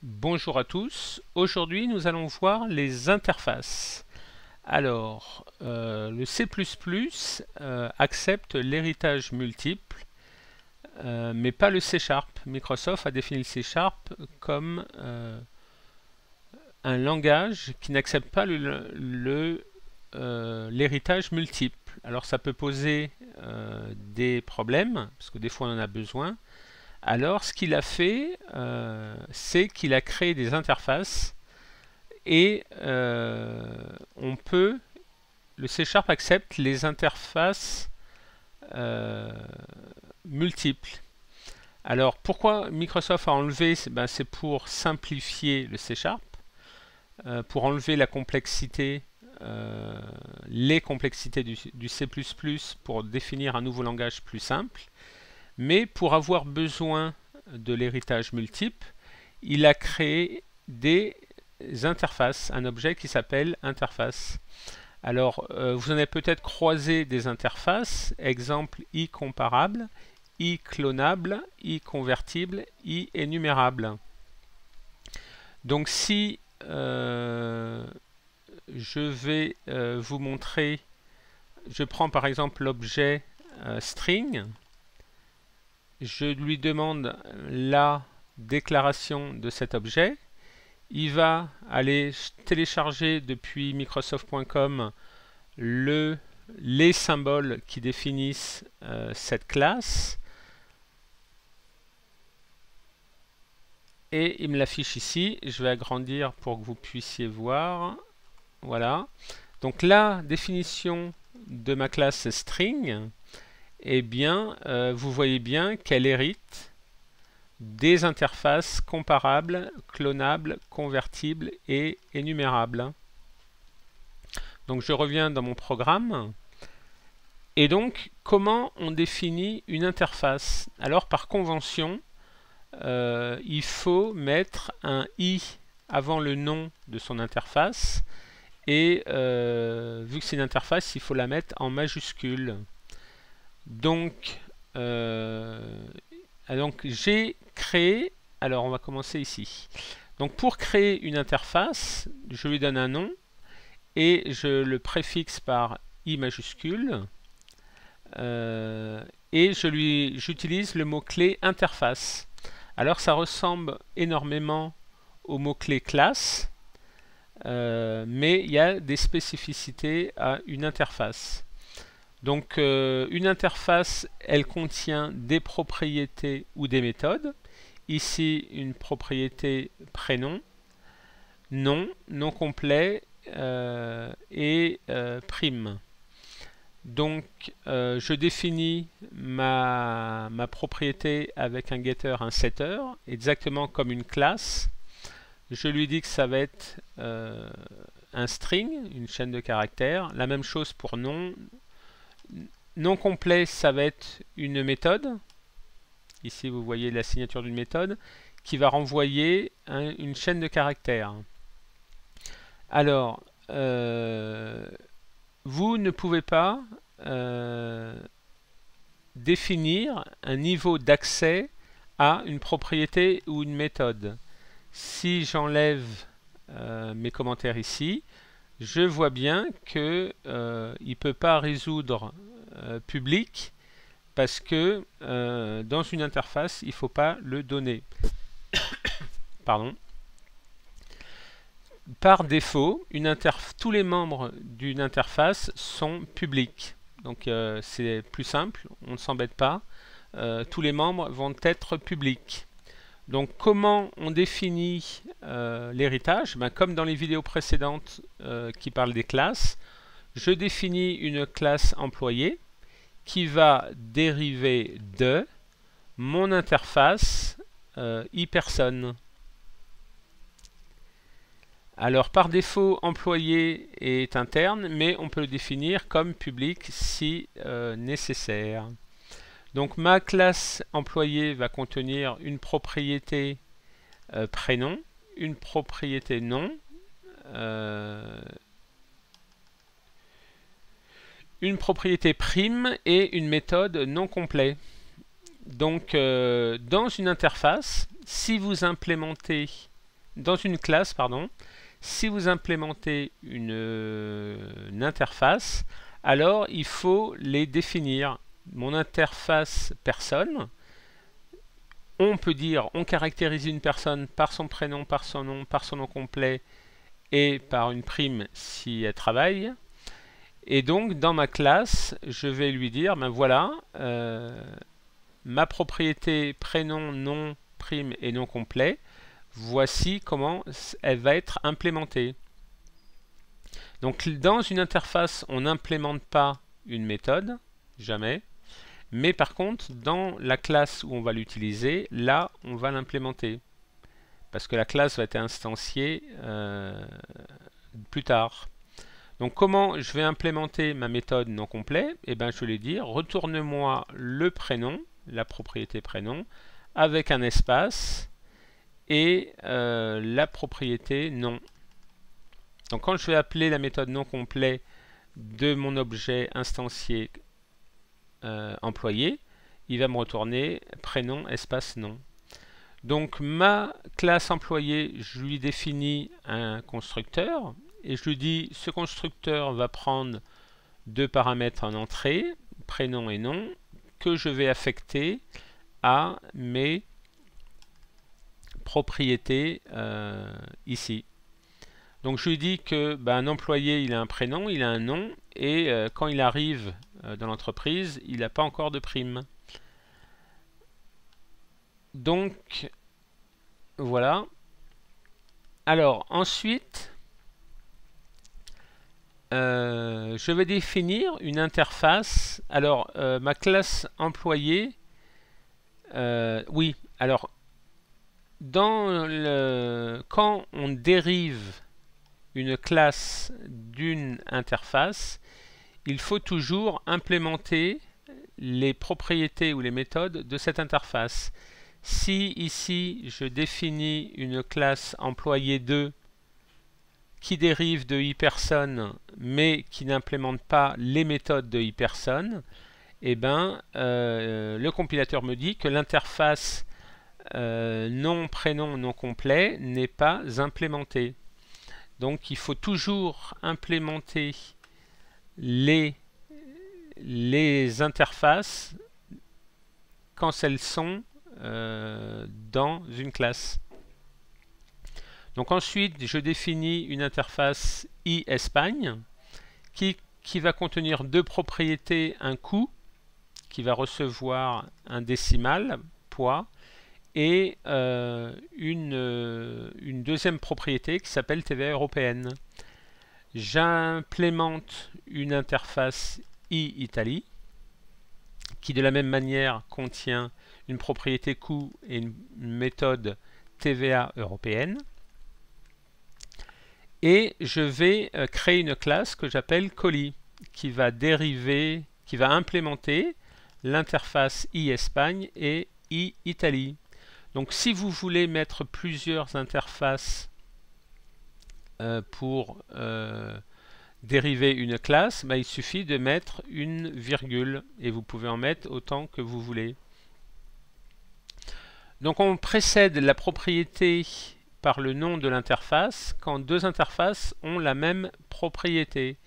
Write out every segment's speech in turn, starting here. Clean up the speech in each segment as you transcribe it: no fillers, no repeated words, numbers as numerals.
Bonjour à tous, aujourd'hui nous allons voir les interfaces. Alors, le C++ accepte l'héritage multiple, mais pas le C#. Microsoft a défini le C# comme un langage qui n'accepte pas l'héritage multiple. Alors ça peut poser des problèmes, parce que des fois on en a besoin. Alors, ce qu'il a fait, c'est qu'il a créé des interfaces et le C# accepte les interfaces multiples. Alors, pourquoi Microsoft a enlevé? C'est pour simplifier le C#, pour enlever la complexité, les complexités du C++ pour définir un nouveau langage plus simple. Mais pour avoir besoin de l'héritage multiple, il a créé des interfaces, un objet qui s'appelle interface. Alors, vous en avez peut-être croisé des interfaces, exemple i comparable, i clonable, i convertible, i énumérable. Donc si je vais vous montrer, je prends par exemple l'objet string, je lui demande la déclaration de cet objet. Il va aller télécharger depuis microsoft.com les symboles qui définissent cette classe. Et il me l'affiche ici. Je vais agrandir pour que vous puissiez voir. Voilà. Donc la définition de ma classe string, eh bien, vous voyez bien qu'elle hérite des interfaces comparables, clonables, convertibles et énumérables. Donc je reviens dans mon programme. Et donc, comment on définit une interface? Alors, par convention, il faut mettre un i avant le nom de son interface. Et vu que c'est une interface, il faut la mettre en majuscule. Donc j'ai créé, alors on va commencer ici. Donc pour créer une interface, je lui donne un nom et je le préfixe par i majuscule et j'utilise le mot-clé interface. Alors ça ressemble énormément au mot-clé classe, mais il y a des spécificités à une interface. Donc une interface, elle contient des propriétés ou des méthodes. Ici, une propriété prénom, nom, nom complet et prime. Donc je définis ma propriété avec un getter, un setter, exactement comme une classe. Je lui dis que ça va être un string, une chaîne de caractères. La même chose pour nom. Non complet, ça va être une méthode. Ici, vous voyez la signature d'une méthode qui va renvoyer une chaîne de caractères. Alors, vous ne pouvez pas définir un niveau d'accès à une propriété ou une méthode. Si j'enlève mes commentaires ici, je vois bien qu'il ne peut pas résoudre public parce que dans une interface, il ne faut pas le donner. Pardon. Par défaut, tous les membres d'une interface sont publics. Donc c'est plus simple, on ne s'embête pas. Tous les membres vont être publics. Donc comment on définit l'héritage? Comme dans les vidéos précédentes qui parlent des classes, je définis une classe employée qui va dériver de mon interface iPerson. Alors par défaut, employé est interne, mais on peut le définir comme public si nécessaire. Donc ma classe employé va contenir une propriété prénom, une propriété nom, une propriété prime et une méthode non complet. Donc dans une interface, si vous implémentez dans une classe, pardon, si vous implémentez une interface, alors il faut les définir. Mon interface personne, on peut dire, on caractérise une personne par son prénom, par son nom complet et par une prime si elle travaille. Et donc dans ma classe, je vais lui dire, ben voilà, ma propriété prénom, nom, prime et nom complet, voici comment elle va être implémentée. Donc dans une interface, on n'implémente pas une méthode, jamais. Mais par contre, dans la classe où on va l'utiliser, là, on va l'implémenter. Parce que la classe va être instanciée plus tard. Donc comment je vais implémenter ma méthode non complet? Eh bien, je vais lui dire, retourne-moi le prénom, la propriété prénom, avec un espace et la propriété nom. Donc quand je vais appeler la méthode non complet de mon objet instancié employé, il va me retourner prénom espace nom. Donc ma classe employé, je lui définis un constructeur et je lui dis ce constructeur va prendre deux paramètres en entrée, prénom et nom, que je vais affecter à mes propriétés ici. Donc je lui dis que un employé il a un prénom, il a un nom et quand il arrive dans l'entreprise, il n'a pas encore de prime. Donc voilà. Alors ensuite, je vais définir une interface. Alors ma classe employé, oui. Alors quand on dérive une classe d'une interface, il faut toujours implémenter les propriétés ou les méthodes de cette interface. Si ici je définis une classe employé 2 qui dérive de iPerson mais qui n'implémente pas les méthodes de iPerson, eh ben, le compilateur me dit que l'interface nom, prénom, nom complet n'est pas implémentée. Donc il faut toujours implémenter les interfaces quand elles sont dans une classe. Donc ensuite, je définis une interface iEspagne qui va contenir deux propriétés, un coût qui va recevoir un décimal, poids, et une deuxième propriété qui s'appelle TVA européenne. J'implémente une interface iItalie qui de la même manière contient une propriété coût et une méthode TVA européenne. Et je vais créer une classe que j'appelle colis qui va dériver, qui va implémenter l'interface iEspagne et iItalie. Donc si vous voulez mettre plusieurs interfaces pour dériver une classe, il suffit de mettre une virgule et vous pouvez en mettre autant que vous voulez. Donc on précède la propriété par le nom de l'interface quand deux interfaces ont la même propriété.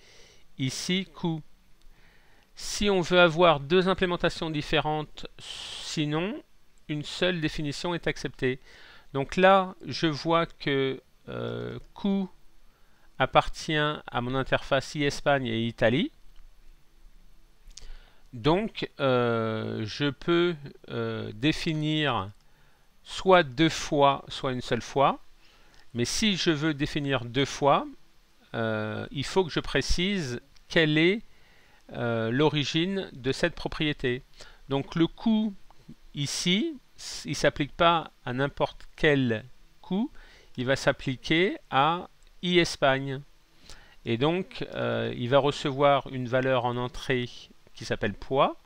Ici, coût. Si on veut avoir deux implémentations différentes, sinon, une seule définition est acceptée. Donc là, je vois que coût appartient à mon interface iEspagne et Italie. Donc, je peux définir soit deux fois, soit une seule fois. Mais si je veux définir deux fois, il faut que je précise quelle est l'origine de cette propriété. Donc le coût ici, il ne s'applique pas à n'importe quel coût, il va s'appliquer à iEspagne. Et donc il va recevoir une valeur en entrée qui s'appelle poids.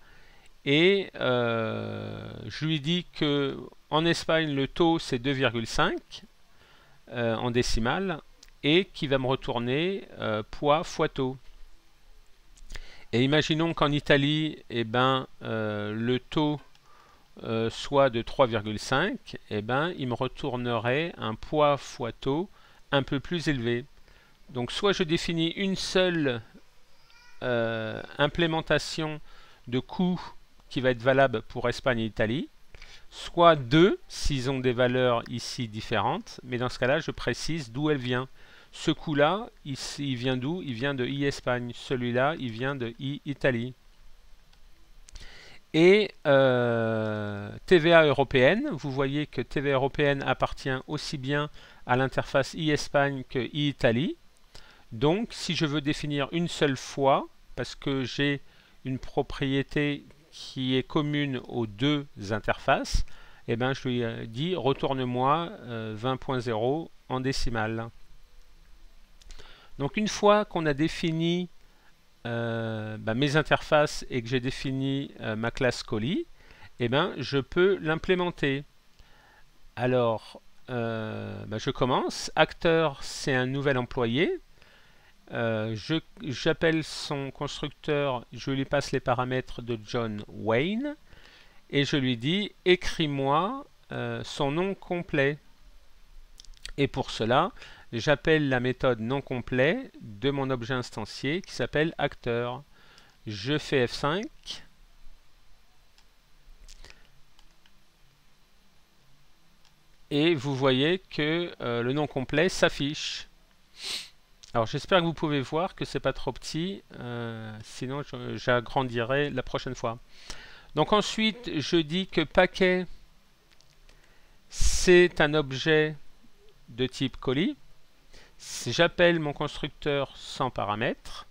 Et je lui dis que en Espagne le taux c'est 2,5 en décimale et qui va me retourner poids fois taux. Et imaginons qu'en Italie, le taux soit de 3,5, eh ben, il me retournerait un poids fois taux un peu plus élevé. Donc soit je définis une seule implémentation de coût qui va être valable pour Espagne et Italie, soit deux s'ils ont des valeurs ici différentes, mais dans ce cas-là, je précise d'où elle vient. Ce coût-là, il vient d'où? Il vient de I-Espagne. Celui-là, il vient de I-Italie. Et TVA européenne, vous voyez que TVA européenne appartient aussi bien à l'interface I-Espagne que I-Italie. Donc, si je veux définir une seule fois, parce que j'ai une propriété qui est commune aux deux interfaces, eh ben, je lui dis retourne-moi 20.0 en décimale. Donc une fois qu'on a défini mes interfaces et que j'ai défini ma classe colis, eh ben, je peux l'implémenter. Alors, je commence. Acteur, c'est un nouvel employé. J'appelle son constructeur, je lui passe les paramètres de John Wayne et je lui dis écris-moi son nom complet. Et pour cela, j'appelle la méthode non complet de mon objet instancié qui s'appelle acteur. Je fais F5. Et vous voyez que le nom complet s'affiche. Alors j'espère que vous pouvez voir que c'est pas trop petit, sinon j'agrandirai la prochaine fois. Donc ensuite, je dis que paquet, c'est un objet de type colis. J'appelle mon constructeur sans paramètres.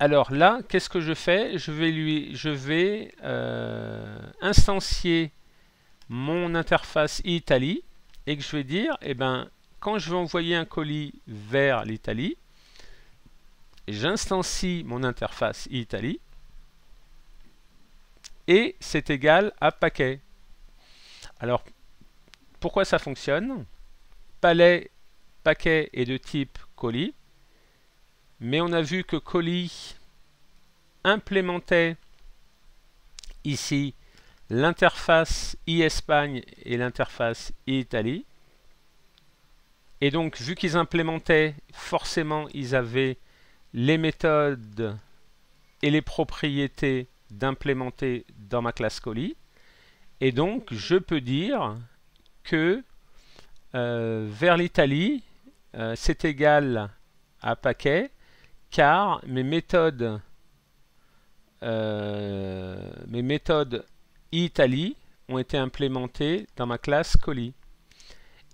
Alors là, qu'est-ce que je fais? Je vais instancier mon interface Italie et que je vais dire, eh ben, quand je vais envoyer un colis vers l'Italie, j'instancie mon interface Italie et c'est égal à paquet. Alors, pourquoi ça fonctionne? Paquet est de type colis, mais on a vu que colis implémentait ici l'interface I-Espagne et l'interface I-Italie. Et donc, vu qu'ils implémentaient, forcément, ils avaient les méthodes et les propriétés d'implémenter dans ma classe colis. Et donc, je peux dire que vers l'Italie, c'est égal à paquet, car mes méthodes Italie ont été implémentées dans ma classe colis.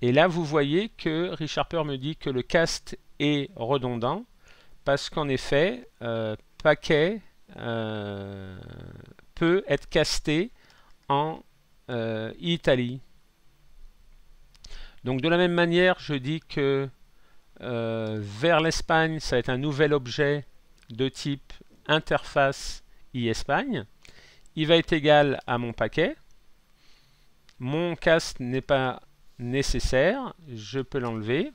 Et là, vous voyez que Rich Harper me dit que le cast est redondant parce qu'en effet, paquet peut être casté en Italie. Donc de la même manière, je dis que vers l'Espagne, ça va être un nouvel objet de type interface I-Espagne. Il va être égal à mon paquet. Mon cast n'est pas nécessaire, je peux l'enlever.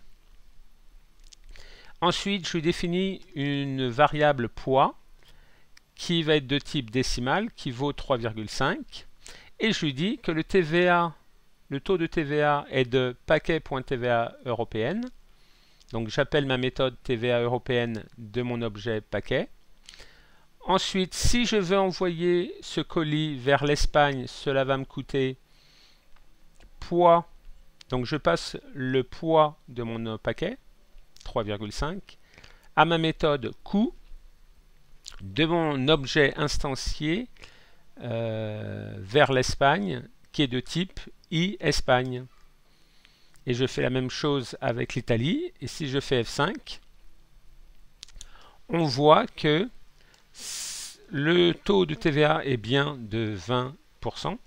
Ensuite, je lui définis une variable poids qui va être de type décimal, qui vaut 3,5. Et je lui dis que le TVA, le taux de TVA est de paquet.tva européenne. Donc j'appelle ma méthode TVA européenne de mon objet paquet. Ensuite, si je veux envoyer ce colis vers l'Espagne, cela va me coûter poids. Donc je passe le poids de mon paquet, 3,5, à ma méthode coût de mon objet instancié vers l'Espagne, qui est de type I-Espagne. Et je fais la même chose avec l'Italie. Et si je fais F5, on voit que le taux de TVA est bien de 20%.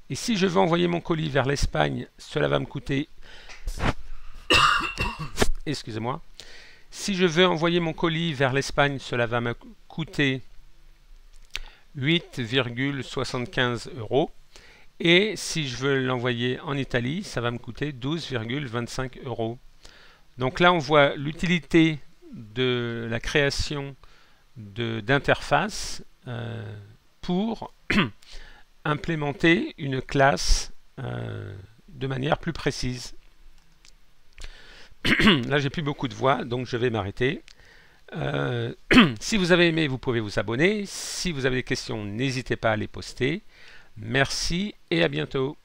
Et si je veux envoyer mon colis vers l'Espagne, cela va me coûter... Excusez-moi. Si je veux envoyer mon colis vers l'Espagne, cela va me coûter 8,75 €. Et si je veux l'envoyer en Italie, ça va me coûter 12,25 €. Donc là, on voit l'utilité de la création d'interface pour implémenter une classe de manière plus précise. Là, j'ai plus beaucoup de voix, donc je vais m'arrêter. Si vous avez aimé, vous pouvez vous abonner. Si vous avez des questions, n'hésitez pas à les poster. Merci et à bientôt.